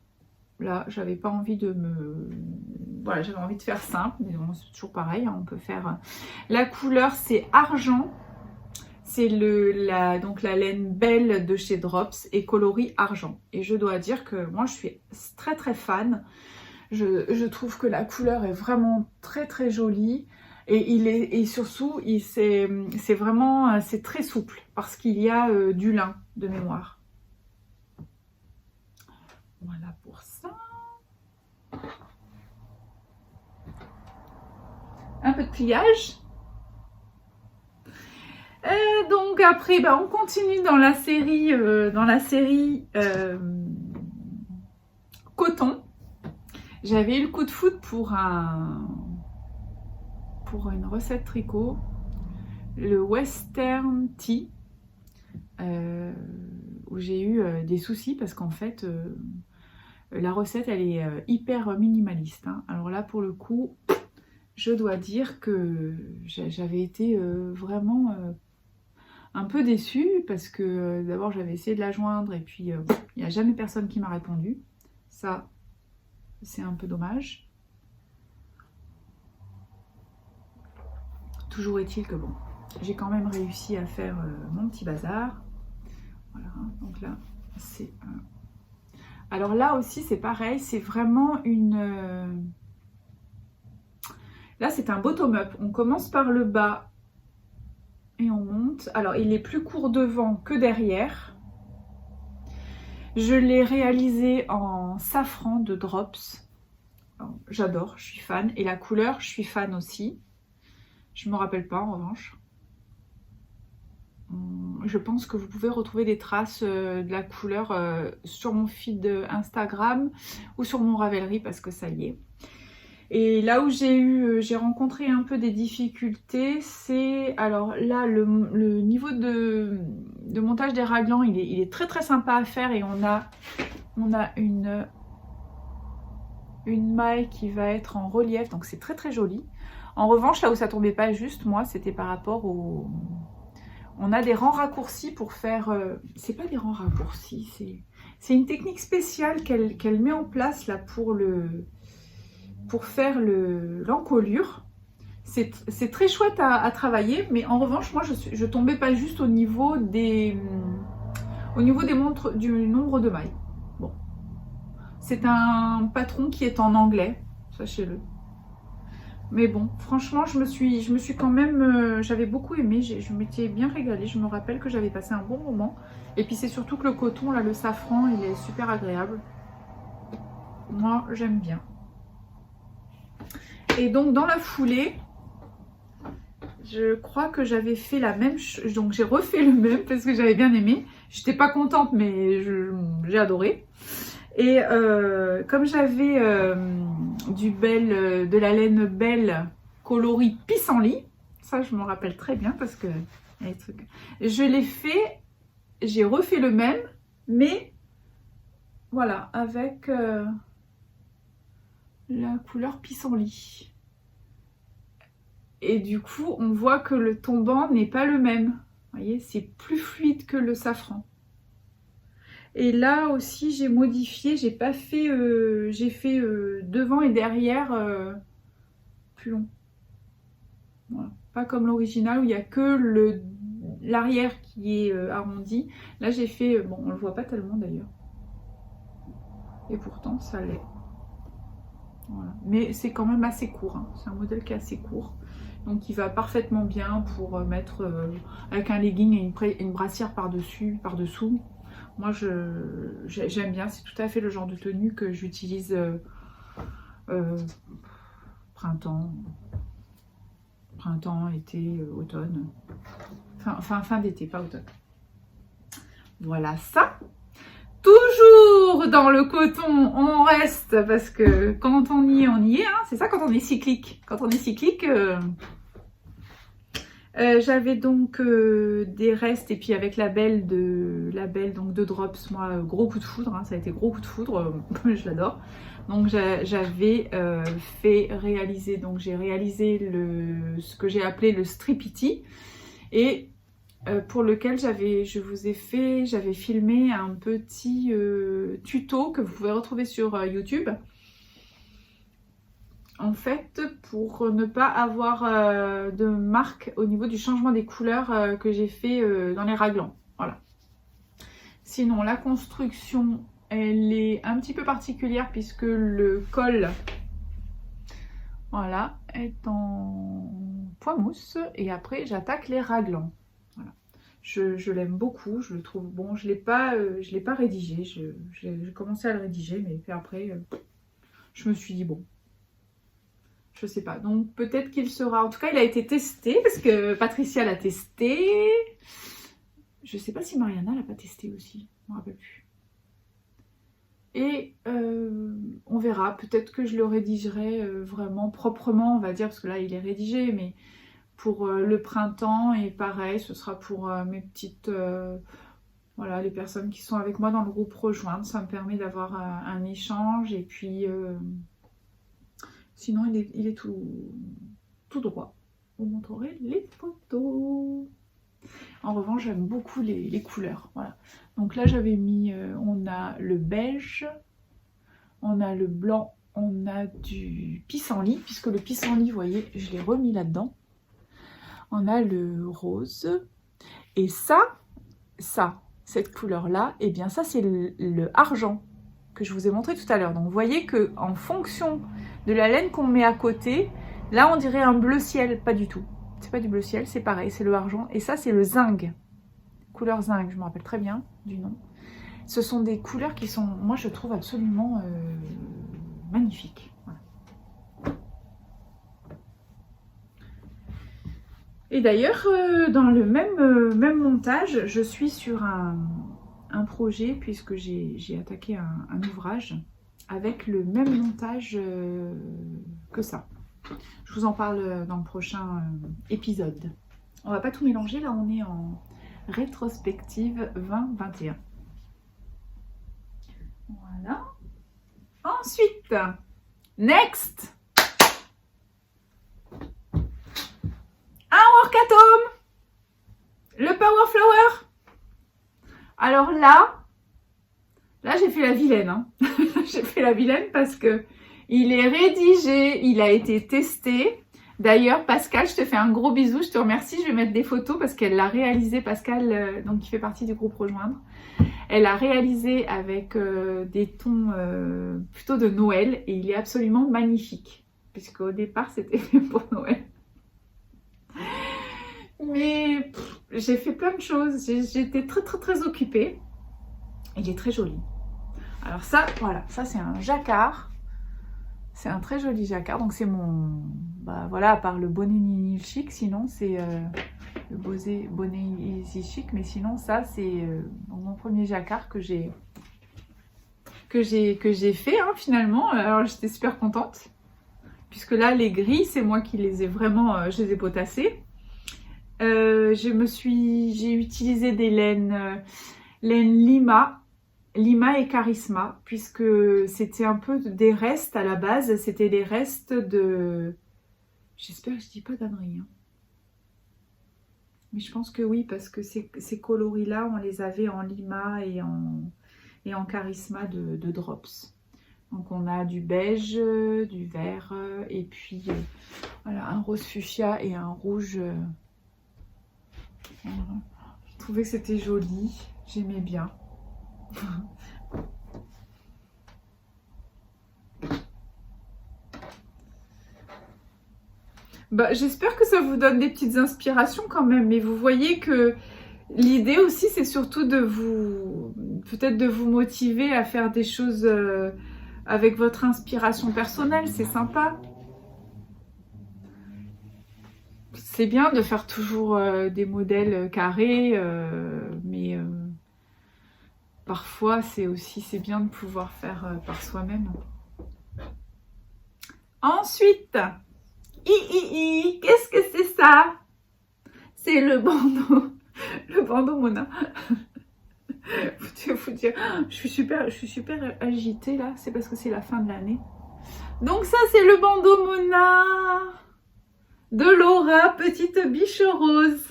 Là, j'avais pas envie de voilà, j'avais envie de faire simple, mais bon, c'est toujours pareil, hein, on peut faire... La couleur, c'est argent. C'est donc la laine Belle de chez Drops et coloris argent. Et je dois dire que moi, je suis très très fan. Je trouve que la couleur est vraiment très très jolie. Et surtout, c'est vraiment très souple parce qu'il y a du lin de mémoire. Voilà pour ça. Un peu de pliage. Donc après, on continue dans la série, coton. J'avais eu le coup de foudre pour une recette tricot, le Western Tee, où j'ai eu des soucis parce qu'en fait la recette elle est hyper minimaliste, hein. Alors là pour le coup je dois dire que j'avais été vraiment un peu déçue parce que d'abord j'avais essayé de la joindre et puis il n'y a jamais personne qui m'a répondu. Ça c'est un peu dommage. Toujours est-il que bon, j'ai quand même réussi à faire mon petit bazar. Voilà, donc là c'est alors là aussi c'est pareil, c'est vraiment une là c'est un bottom-up. On commence par le bas et on monte. Alors il est plus court devant que derrière. Je l'ai réalisé en safran de Drops. J'adore, je suis fan. Et la couleur, je suis fan aussi. Je me rappelle pas en revanche. Je pense que vous pouvez retrouver des traces de la couleur sur mon feed Instagram ou sur mon Ravelry parce que ça y est. Et là où j'ai rencontré un peu des difficultés, c'est alors là le niveau de montage des raglans, il est très très sympa à faire et on a une maille qui va être en relief, donc c'est très très joli. En revanche, là où ça tombait pas juste, moi, c'était par rapport au... On a des rangs raccourcis pour faire... c'est pas des rangs raccourcis, c'est une technique spéciale qu'elle met en place là pour faire l'encolure. C'est très chouette à travailler, mais en revanche, moi, je tombais pas juste au niveau des montres, du nombre de mailles. Bon. C'est un patron qui est en anglais, sachez-le. Mais bon, franchement, je me suis quand même... j'avais beaucoup aimé, je m'étais bien régalée. Je me rappelle que j'avais passé un bon moment. Et puis c'est surtout que le coton, là, le safran, il est super agréable. Moi, j'aime bien. Et donc, dans la foulée, je crois que j'avais fait la même chose. Donc, j'ai refait le même parce que j'avais bien aimé. J'étais pas contente, mais j'ai adoré. Et comme j'avais de la laine Belle coloris pissenlit, ça je me rappelle très bien parce que je l'ai fait, j'ai refait le même, mais voilà, avec la couleur pissenlit. Et du coup, on voit que le tombant n'est pas le même. Vous voyez, c'est plus fluide que le safran. Et là aussi, j'ai modifié, j'ai pas fait, j'ai fait devant et derrière plus long. Voilà. Pas comme l'original où il n'y a que l'arrière qui est arrondi. Là, j'ai fait, bon, on le voit pas tellement d'ailleurs. Et pourtant, ça l'est. Voilà. Mais c'est quand même assez court. Hein. C'est un modèle qui est assez court. Donc, il va parfaitement bien pour mettre avec un legging et une brassière par-dessous. Moi, j'aime bien. C'est tout à fait le genre de tenue que j'utilise printemps, été, automne. Fin d'été, pas automne. Voilà ça. Toujours dans le coton, on reste parce que quand on y est, hein. C'est ça quand on est cyclique. Quand on est cyclique... j'avais donc des restes et puis avec la belle donc de Drops, moi gros coup de foudre, hein, ça a été gros coup de foudre, je l'adore. Donc j'avais fait réaliser, donc j'ai réalisé ce que j'ai appelé le stripity et pour lequel j'avais filmé un petit tuto que vous pouvez retrouver sur YouTube. En fait, pour ne pas avoir de marque au niveau du changement des couleurs que j'ai fait dans les raglans. Voilà. Sinon, la construction, elle est un petit peu particulière puisque le col, voilà, est en poids mousse. Et après, j'attaque les raglans. Voilà. Je l'aime beaucoup, je le trouve bon. Je l'ai pas rédigé. J'ai commencé à le rédiger, mais puis après, je me suis dit bon. Je sais pas, donc peut-être qu'il sera... En tout cas, il a été testé, parce que Patricia l'a testé. Je sais pas si Mariana l'a pas testé aussi, je me rappelle plus. Et on verra, peut-être que je le rédigerai vraiment proprement, on va dire, parce que là, il est rédigé, mais pour le printemps, et pareil, ce sera pour mes petites... voilà, les personnes qui sont avec moi dans le groupe rejoindre, ça me permet d'avoir un échange, et puis... Sinon, il est tout droit. Vous montrerai les photos. En revanche, j'aime beaucoup les couleurs. Voilà. Donc là, j'avais mis... on a le beige, on a le blanc, on a du pissenlit, puisque le pissenlit, vous voyez, je l'ai remis là-dedans. On a le rose. Et cette couleur-là, eh bien ça, c'est le argent que je vous ai montré tout à l'heure. Donc, vous voyez qu'en fonction de la laine qu'on met à côté, là, on dirait un bleu ciel. Pas du tout. C'est pas du bleu ciel, c'est pareil, c'est le argent. Et ça, c'est le zinc. Couleur zinc, je me rappelle très bien du nom. Ce sont des couleurs qui sont, moi, je trouve absolument magnifiques. Voilà. Et d'ailleurs, dans le même montage, je suis sur un projet, puisque j'ai attaqué un ouvrage avec le même montage que ça. Je vous en parle dans le prochain épisode. On va pas tout mélanger, là on est en rétrospective 2021. Voilà. Ensuite, next, un workatom, le Power Flower. Alors là j'ai fait la vilaine. Hein. J'ai fait la vilaine parce que il est rédigé, il a été testé. D'ailleurs, Pascal, je te fais un gros bisou, je te remercie. Je vais mettre des photos parce qu'elle l'a réalisé, Pascal, donc qui fait partie du groupe Rejoindre. Elle a réalisé avec des tons plutôt de Noël et il est absolument magnifique. Puisqu'au départ, c'était fait pour Noël. Mais j'ai fait plein de choses. J'étais très occupée. Il est très joli. Alors ça, voilà, ça c'est un jacquard. C'est un très joli jacquard. Donc c'est mon... Bah voilà, à part le bonnet Nini Chic, sinon c'est le bonnet Easy Chic. Mais sinon ça c'est mon premier jacquard que j'ai fait hein, finalement. Alors j'étais super contente. Puisque là les gris, c'est moi qui les ai vraiment... je les ai potassés. J'ai utilisé des laines Lima et Charisma, puisque c'était un peu des restes à la base, c'était des restes de... J'espère que je dis pas d'ânerie. Hein. Mais je pense que oui, parce que ces coloris-là, on les avait en Lima et en Charisma de Drops. Donc on a du beige, du vert, et puis voilà, un rose fuchsia et un rouge. Voilà. Je trouvais que c'était joli, j'aimais bien. Bah, j'espère que ça vous donne des petites inspirations quand même, mais vous voyez que l'idée aussi c'est surtout de vous, peut-être de vous motiver à faire des choses avec votre inspiration personnelle, c'est sympa. C'est bien de faire toujours des modèles carrés, mais parfois c'est bien de pouvoir faire par soi-même. Ensuite, qu'est-ce que c'est ça? C'est le bandeau Mona. Faut dire, je suis super agitée là, c'est parce que c'est la fin de l'année. Donc ça c'est le bandeau Mona de Laura, petite biche rose.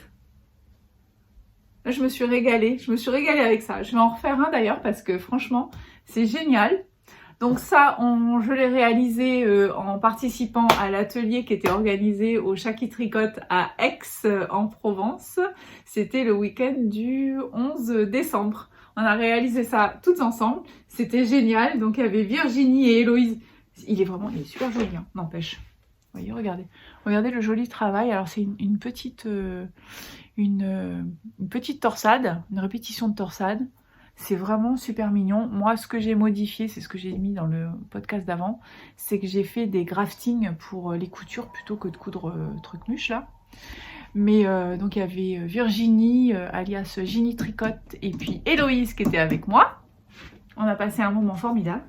Je me suis régalée avec ça. Je vais en refaire un d'ailleurs parce que franchement, c'est génial. Donc ça, je l'ai réalisé en participant à l'atelier qui était organisé au Chaki Tricote à Aix en Provence. C'était le week-end du 11 décembre. On a réalisé ça toutes ensemble. C'était génial. Donc il y avait Virginie et Héloïse. Il est super joli, hein, n'empêche. Vous voyez, regardez le joli travail. Alors c'est une petite torsade, une répétition de torsade. C'est vraiment super mignon. Moi, ce que j'ai modifié, c'est ce que j'ai mis dans le podcast d'avant, c'est que j'ai fait des graftings pour les coutures plutôt que de coudre truc muche là. Mais donc il y avait Virginie, alias Ginny Tricote, et puis Héloïse qui était avec moi. On a passé un moment formidable.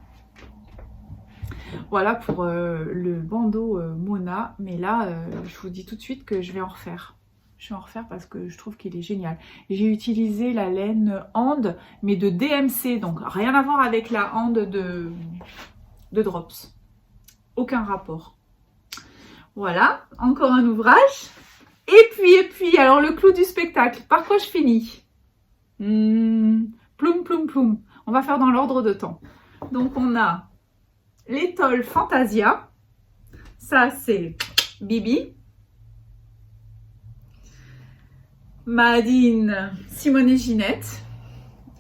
Voilà pour le bandeau Mona. Mais là, je vous dis tout de suite que je vais en refaire. Je vais en refaire parce que je trouve qu'il est génial. J'ai utilisé la laine And, mais de DMC. Donc rien à voir avec la And de Drops. Aucun rapport. Voilà, encore un ouvrage. Et puis, alors le clou du spectacle. Par quoi je finis? Ploum. On va faire dans l'ordre de temps. Donc on a l'étole Fantasia. Ça c'est Bibi. Madine Simone et Ginette.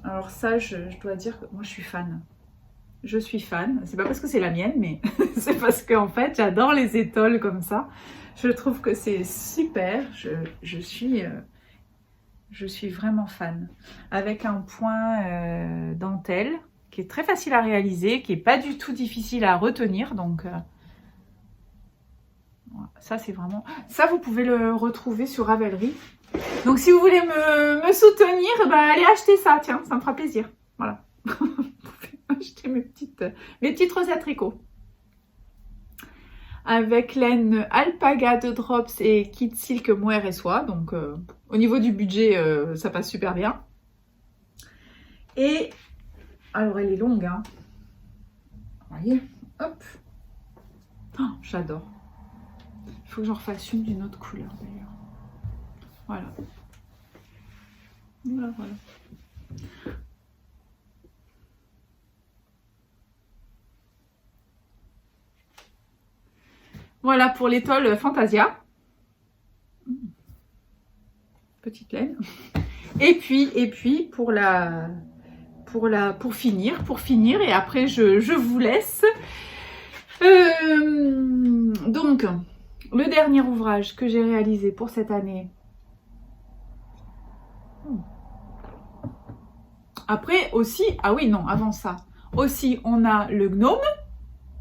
Alors ça, je dois dire que moi je suis fan. Je suis fan. C'est pas parce que c'est la mienne, mais c'est parce qu'en fait j'adore les étoiles comme ça. Je trouve que c'est super. Je suis vraiment fan. Avec un point dentelle qui est très facile à réaliser, qui est pas du tout difficile à retenir. Donc Voilà. Ça, c'est vraiment... Ça, vous pouvez le retrouver sur Ravelry. Donc, si vous voulez me soutenir, bah, allez acheter ça. Tiens, ça me fera plaisir. Voilà. Vous pouvez acheter mes petites recettes tricot. Avec laine alpaga de Drops et kit silk mohair et soie. Donc, au niveau du budget, ça passe super bien. Et, alors, elle est longue, hein. Vous voyez, hop. Oh, j'adore. Il faut que j'en refasse une d'une autre couleur, d'ailleurs. Voilà. Voilà, voilà. Voilà pour l'étole Fantasia. Petite laine. Et puis pour finir, et après je vous laisse. Donc, le dernier ouvrage que j'ai réalisé pour cette année. Après aussi, ah oui, non, avant ça. Aussi, on a le gnome.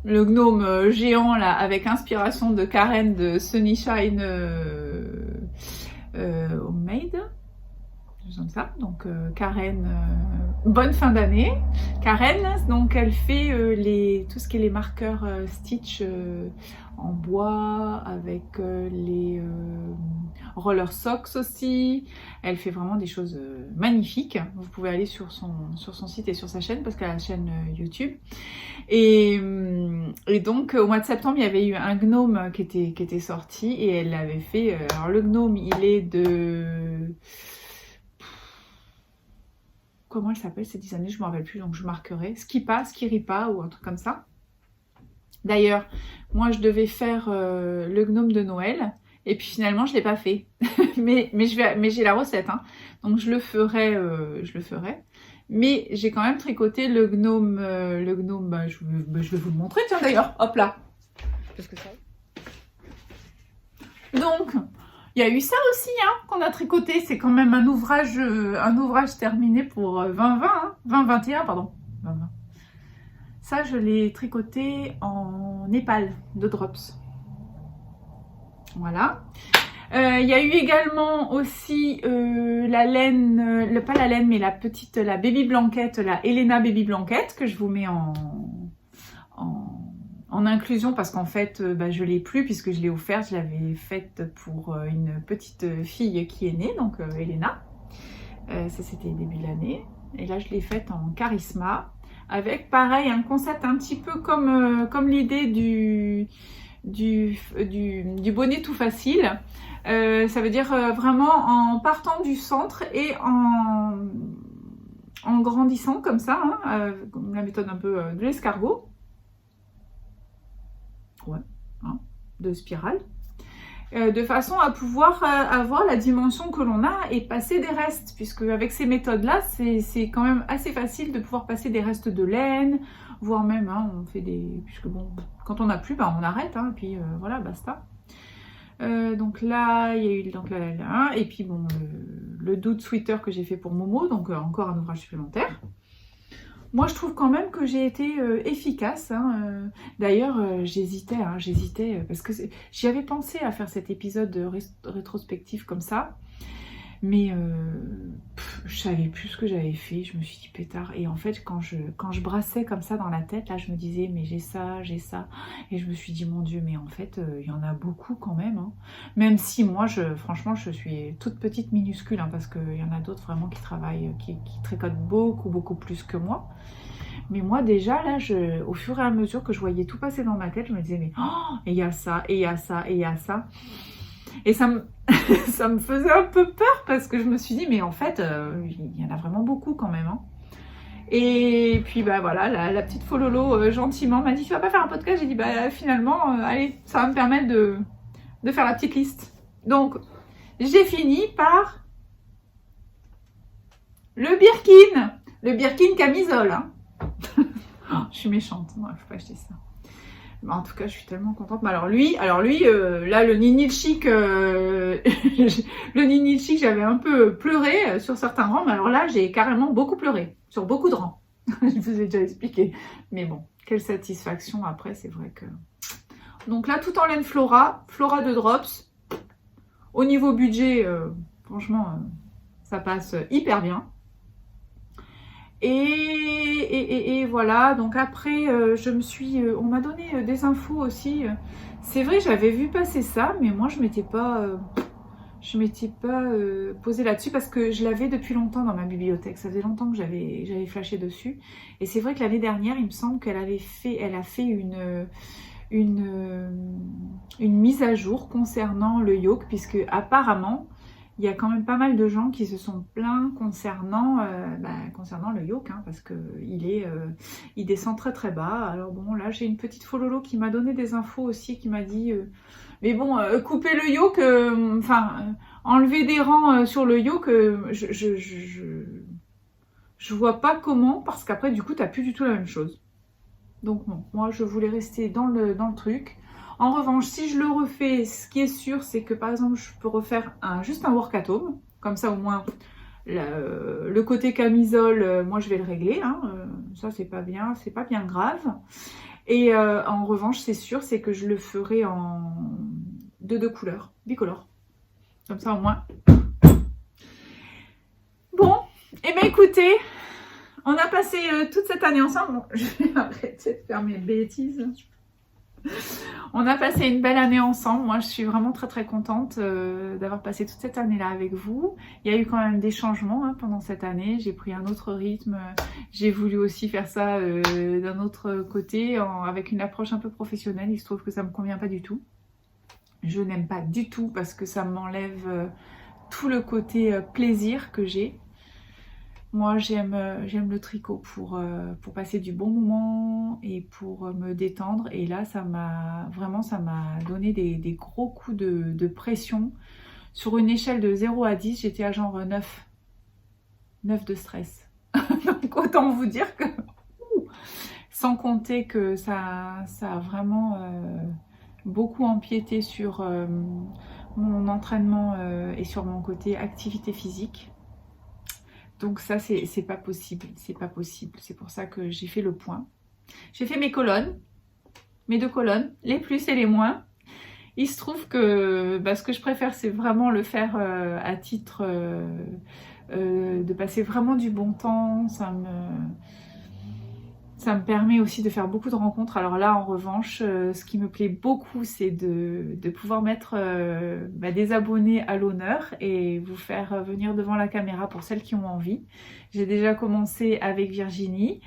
Le gnome géant là avec inspiration de Karen de Sunnyshine Homemade. Comme ça. Donc Karen, bonne fin d'année. Karen, donc elle fait tout ce qui est les marqueurs Stitch en bois avec les roller socks aussi. Elle fait vraiment des choses magnifiques. Vous pouvez aller sur son site et sur sa chaîne parce qu'elle a la chaîne YouTube. Et donc au mois de septembre, il y avait eu un gnome qui était sorti et elle l'avait fait. Alors le gnome, il est de... Comment elle s'appelle cette designer, je ne me rappelle plus, donc je marquerai. Skiripa ou un truc comme ça. D'ailleurs, moi je devais faire le gnome de Noël et puis finalement je ne l'ai pas fait. mais j'ai la recette, hein. Donc je le ferai. Mais j'ai quand même tricoté le gnome. Bah, je vais vous le montrer, tiens d'ailleurs, hop là. Parce que ça... Donc, il y a eu ça aussi, hein, qu'on a tricoté. C'est quand même un ouvrage terminé pour 2020, hein, 2021, pardon. 2020. Ça, je l'ai tricoté en népal de Drops. Voilà. Il y a eu également aussi la laine, pas la laine, mais la baby blanquette, la Elena baby blanquette, que je vous mets en inclusion parce qu'en fait, je l'ai plus puisque je l'ai offerte. Je l'avais faite pour une petite fille qui est née, donc Elena. Ça, c'était début de l'année. Et là, je l'ai faite en charisma avec, pareil, un concept un petit peu comme l'idée du bonnet tout facile. Ça veut dire vraiment en partant du centre et en grandissant comme ça, hein, comme la méthode un peu de l'escargot. Ouais, hein, de spirale. De façon à pouvoir avoir la dimension que l'on a et passer des restes, puisque avec ces méthodes-là, c'est quand même assez facile de pouvoir passer des restes de laine, voire même, hein, on fait des... Puisque bon, quand on n'a plus, on arrête, hein, et puis voilà, basta. Donc là, il y a eu donc là, et puis bon, le Dude Sweater que j'ai fait pour Momo, donc encore un ouvrage supplémentaire. Moi, je trouve quand même que j'ai été efficace, hein. D'ailleurs, j'hésitais parce que j'y avais pensé à faire cet épisode rétrospectif comme ça, mais je savais plus ce que j'avais fait. Je me suis dit pétard. Et en fait, quand je brassais comme ça dans la tête, là, je me disais mais j'ai ça, et je me suis dit mon Dieu, mais en fait, il y en a beaucoup quand même, hein. Même si moi, franchement, je suis toute petite minuscule, hein, parce qu'il y en a d'autres vraiment qui travaillent, qui tricotent beaucoup plus que moi. Mais moi déjà là, au fur et à mesure que je voyais tout passer dans ma tête, je me disais mais oh, et il y a ça, et il y a ça, et il y a ça. Et ça me faisait un peu peur parce que je me suis dit mais en fait, il y en a vraiment beaucoup quand même, hein. Et puis voilà, la petite Fololo gentiment m'a dit tu vas pas faire un podcast? J'ai dit finalement, allez, ça va me permettre de faire la petite liste. Donc j'ai fini par le Birkin camisole, hein. Oh, je suis méchante, non, il ne faut pas acheter ça. Mais en tout cas, je suis tellement contente. Mais alors lui, là, le Nini Chic, j'avais un peu pleuré sur certains rangs, mais alors là, j'ai carrément beaucoup pleuré sur beaucoup de rangs. Je vous ai déjà expliqué. Mais bon, quelle satisfaction après, c'est vrai que Donc là, tout en laine Flora de Drops. Au niveau budget, franchement, ça passe hyper bien. Et voilà, donc après, on m'a donné des infos aussi. C'est vrai, j'avais vu passer ça, mais moi, je m'étais pas posée là-dessus parce que je l'avais depuis longtemps dans ma bibliothèque. Ça faisait longtemps que j'avais flashé dessus. Et c'est vrai que l'année dernière, il me semble elle a fait une mise à jour concernant le yoke, puisque apparemment, il y a quand même pas mal de gens qui se sont plaints concernant le yoke, hein, parce il descend très très bas. Alors bon, là j'ai une petite follow qui m'a donné des infos aussi, qui m'a dit mais bon, couper le yoke, enlever des rangs sur le yoke, je vois pas comment, parce qu'après du coup t'as plus du tout la même chose. Donc non, moi je voulais rester dans le truc. En revanche, si je le refais, ce qui est sûr, c'est que par exemple, je peux refaire juste un work at home. Comme ça, au moins, le côté camisole, moi, je vais le régler. Hein. Ça, c'est pas bien grave. Et en revanche, c'est sûr, c'est que je le ferai en deux couleurs, bicolore. Comme ça, au moins. Bon, et bien écoutez, on a passé toute cette année ensemble. Bon, je vais arrêter de faire mes bêtises. On a passé une belle année ensemble. Moi, je suis vraiment très très contente d'avoir passé toute cette année-là avec vous. Il y a eu quand même des changements pendant cette année. J'ai pris un autre rythme. J'ai voulu aussi faire ça d'un autre côté, avec une approche un peu professionnelle. Il se trouve que ça ne me convient pas du tout. Je n'aime pas du tout parce que ça m'enlève tout le côté plaisir que j'ai. Moi, j'aime le tricot pour passer du bon moment et pour me détendre. Et là, ça m'a donné des gros coups de pression. Sur une échelle de 0 à 10, j'étais à genre 9. 9 de stress. Donc, autant vous dire que... Sans compter que ça a vraiment beaucoup empiété sur mon entraînement et sur mon côté activité physique. Donc ça, c'est pas possible, c'est pas possible. C'est pour ça que j'ai fait le point. J'ai fait mes colonnes, mes 2 colonnes, les plus et les moins. Il se trouve que ce que je préfère, c'est vraiment le faire à titre de passer vraiment du bon temps. Ça me permet aussi de faire beaucoup de rencontres. Alors là, en revanche, ce qui me plaît beaucoup, c'est de pouvoir mettre des abonnés à l'honneur et vous faire venir devant la caméra pour celles qui ont envie. J'ai déjà commencé avec Virginie,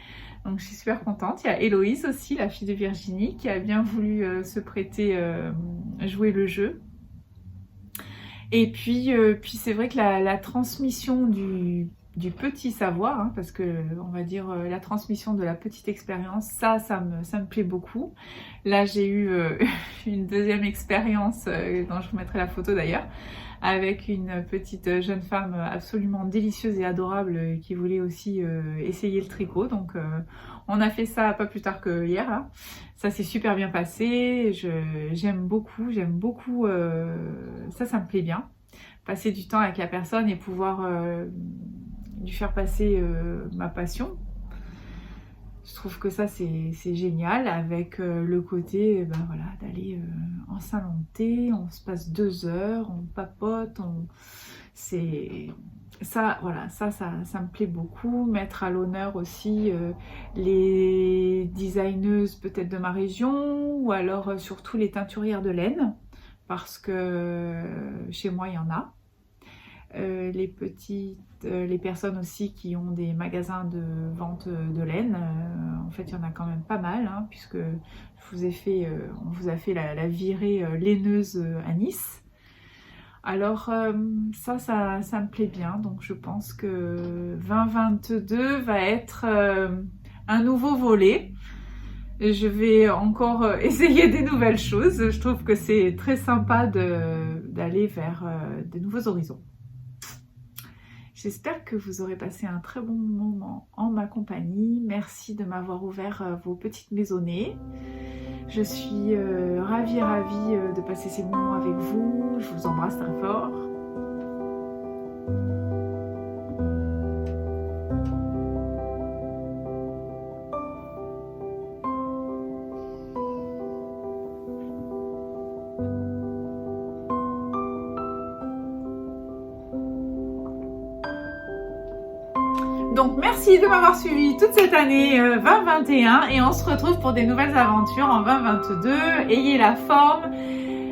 donc je suis super contente. Il y a Héloïse aussi, la fille de Virginie, qui a bien voulu se prêter jouer le jeu. Et puis c'est vrai que la transmission du petit savoir, parce que on va dire la transmission de la petite expérience, ça me plaît beaucoup. Là, j'ai eu une deuxième expérience dont je vous mettrai la photo d'ailleurs, avec une petite jeune femme absolument délicieuse et adorable qui voulait aussi essayer le tricot. Donc on a fait ça pas plus tard que hier. Là. Ça s'est super bien passé. J'aime beaucoup. Ça me plaît bien. Passer du temps avec la personne et pouvoir lui faire passer ma passion. Je trouve que ça c'est génial, avec le côté voilà, d'aller en salon de thé, on se passe 2 heures, on papote, ça me plaît beaucoup. Mettre à l'honneur aussi les designeuses peut-être de ma région, ou alors surtout les teinturières de laine, parce que chez moi il y en a. Les personnes aussi qui ont des magasins de vente de laine, en fait il y en a quand même pas mal, puisque on vous a fait la virée laineuse à Nice. Alors ça me plaît bien, donc je pense que 2022 va être un nouveau volet. Je vais encore essayer des nouvelles choses. Je trouve que c'est très sympa d'aller vers de nouveaux horizons. J'espère que vous aurez passé un très bon moment en ma compagnie. Merci de m'avoir ouvert vos petites maisonnées. Je suis ravie de passer ces moments avec vous. Je vous embrasse très fort. Donc merci de m'avoir suivi toute cette année 2021 et on se retrouve pour des nouvelles aventures en 2022. Ayez la forme,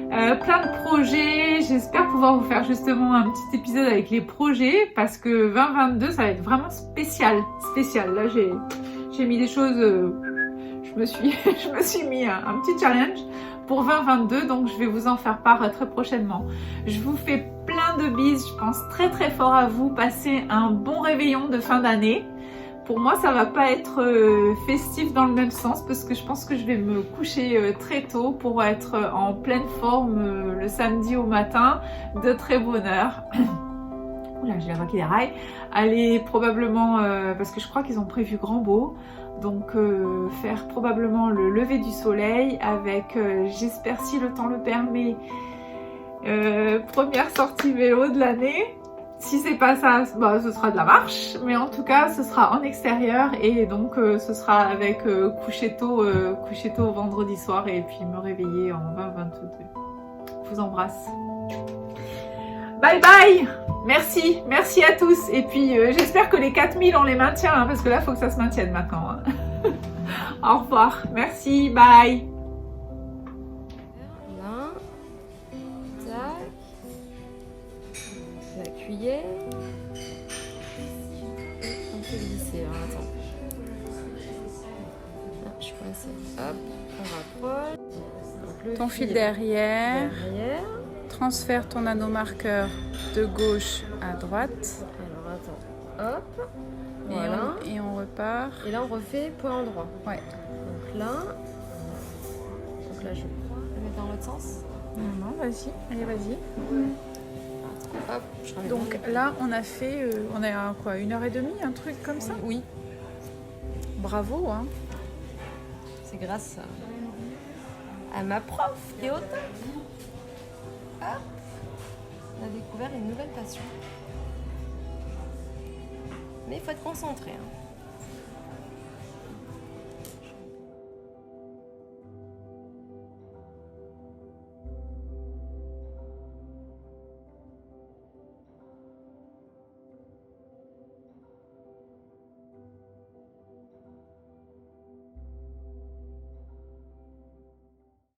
plein de projets. J'espère pouvoir vous faire justement un petit épisode avec les projets parce que 2022 ça va être vraiment spécial. Là j'ai mis des choses, je me suis mis un petit challenge pour 2022, donc je vais vous en faire part très prochainement. Je vous fais plein de bises, je pense très très fort à vous. Passez un bon réveillon de fin d'année. Pour moi, ça va pas être festif dans le même sens parce que je pense que je vais me coucher très tôt pour être en pleine forme le samedi au matin, de très bonne heure. Oula, j'ai raqué les rails. Allez, probablement, parce que je crois qu'ils ont prévu grand beau. Donc faire probablement le lever du soleil avec, j'espère si le temps le permet, première sortie vélo de l'année. Si c'est pas ça, bah, ce sera de la marche, mais en tout cas ce sera en extérieur et donc ce sera avec coucher tôt vendredi soir et puis me réveiller en 2022. Je vous embrasse. Bye bye. Merci à tous. Et puis j'espère que les 4000 on les maintient hein, parce que là il faut que ça se maintienne maintenant. Hein. Au revoir. Merci. Bye. Là. Tac. La cuillère. On peut glisser. Alors, attends. Ah, je suis coincée. Hop. On rapproche. Donc, Ton fil derrière. Derrière. Transfère ton anneau-marqueur de gauche à droite. Alors attends, hop, voilà. Et on repart. Et là on refait point endroit. Ouais. Donc là je vais le mettre dans l'autre sens. Non, vas-y, allez vas-y. Hop, je remets Donc là on a fait, on a quoi, 1h30, un truc comme ça? Oui. Bravo hein. C'est grâce à ma prof qui est au top. Hop, on a découvert une nouvelle passion. Mais il faut être concentré. Hein.